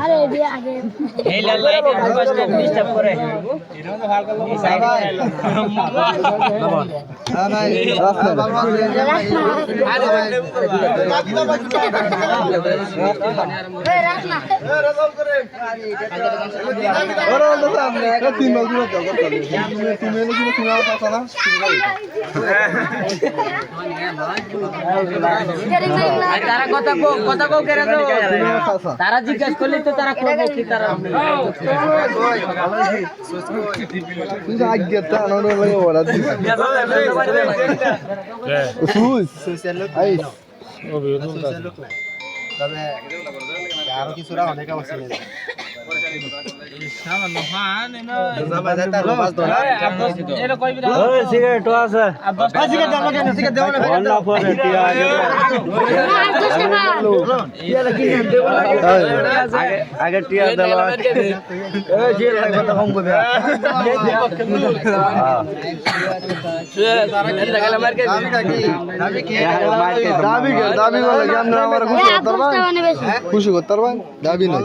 আরে দিয়ে আগে এই লাল লাইট ফার্স্ট ডিস্টার্ব করে এটা তো ভালো করে সাইড করে হ্যাঁ ভাই রাস্তা আরে রাখনা ওরে বন্ধু সামনে একটা তিন মাস দূরে যাও কথা তুমি এনে কি তুমি আর পাছ না তারা কথা কো করে দাও তারা জিজ্ঞাসা করলে তো তারা কইবে কি তারা তুই আগে তা নড়ে লাগে ওরা সোশ্যাল লোক আই ও বিউটিফুল লোক না তবে আরো কিছুরা অনেক আছে সামান্য হান না বাজার তার বাস ধরা এটা কইবি ওই সিগারেট আছে সিগারেট দাও কেন সিগারেট দাও না অন্য পরে টিয়া আগে আগে টিয়া দাও এই যে কথা কম কইবে দাবি বলে কি আমরা আমার খুশি করতে পারবেন দাবি নাই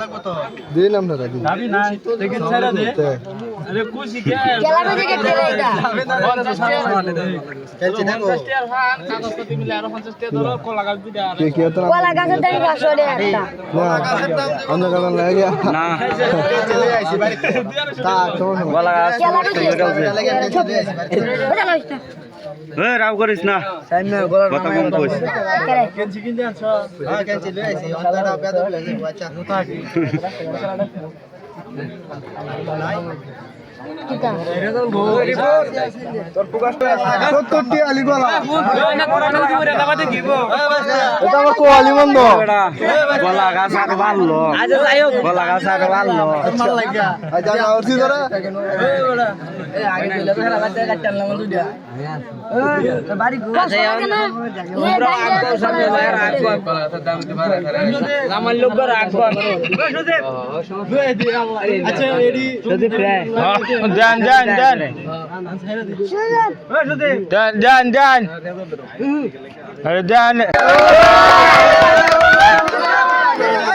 দিন আমরা দাবি দাবি নাই দেখেন ছেড়ে দে আরে খুশি কে কেলাবে থেকে কেলে এটা 50 টাকা খেলছি দেখো 50 টাকা হান কাগজপত্র মিলে আর 50 টাকা ধরো কলা গাছ দিতে আর কে কে তো কলা গাছের দাম 500 টাকা একটা আমরা কেমন লাগে না চলে আইছি বাড়ি তা তোমার বলা গাছ কেলাবে থেকে লাগে চলে আইছি বাড়ি বুঝা লইছ এ রাও করিস না সামনে গলার কথা কম কইস কেনছি কিনতে আনছো হ্যাঁ কেনছি লই আইছি অন্তরা বেদ হলে যে বাচ্চা কিটা তোর প্রকাশ 70 টি আলি গলা না কোরআন দিবরে দাবাতে দিব এটা আমার কোয়ালি বন্ধ বলা গাছ আর ভালো আজ যাই হোক বলা গাছ আর ভালো ভাল লাগা আজ আউরছি ধরে আগে দিলে তো হেলা বাচ্চা কাটতাম না মন দুইটা বাড়ি ঘুরে আমার লোক রাখবো আচ্ছা এডি যদি প্রায় জান জান জান জান জান জান আরে জান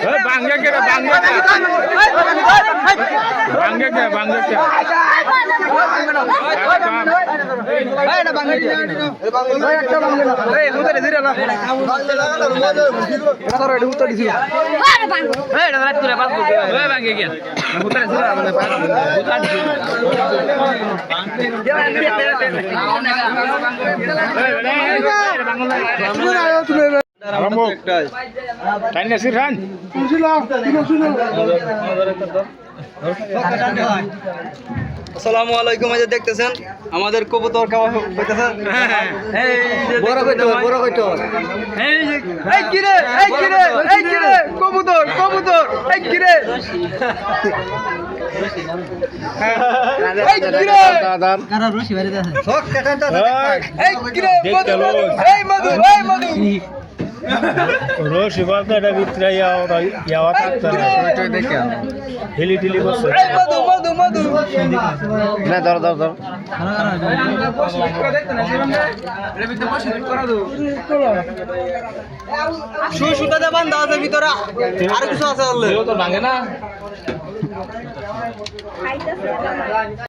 এ বাংলা কে বাংলা বাংলা কে বাংলা কে এটা বাংলা একটা বাংলা এই মুদরে ধরে না এটা ধরে উত্তর দিছি আরে বাং এই এটা রাত করে পাস করতে ওই ভাঙে গিয়া উত্তরে ধরে মানে পাস আসসালামু আলাইকুম এই যে দেখতেছেন আমাদের কবুতর খাওয়া হইতাছে বড় কইতো এই কিরে কবুতর এই কিরে এই কিরে কারা রশি বাইরে আছে সব কাটাটা এই কিরে মধু রশি বাঁধা এটা ভিতরে ইয়াওয়া থাকতে না হিলি টিলি বসে এই মধু না ধর সুতাতে বান্ধা আছে ভিতরে আর কিছু আছে তো ভাঙে না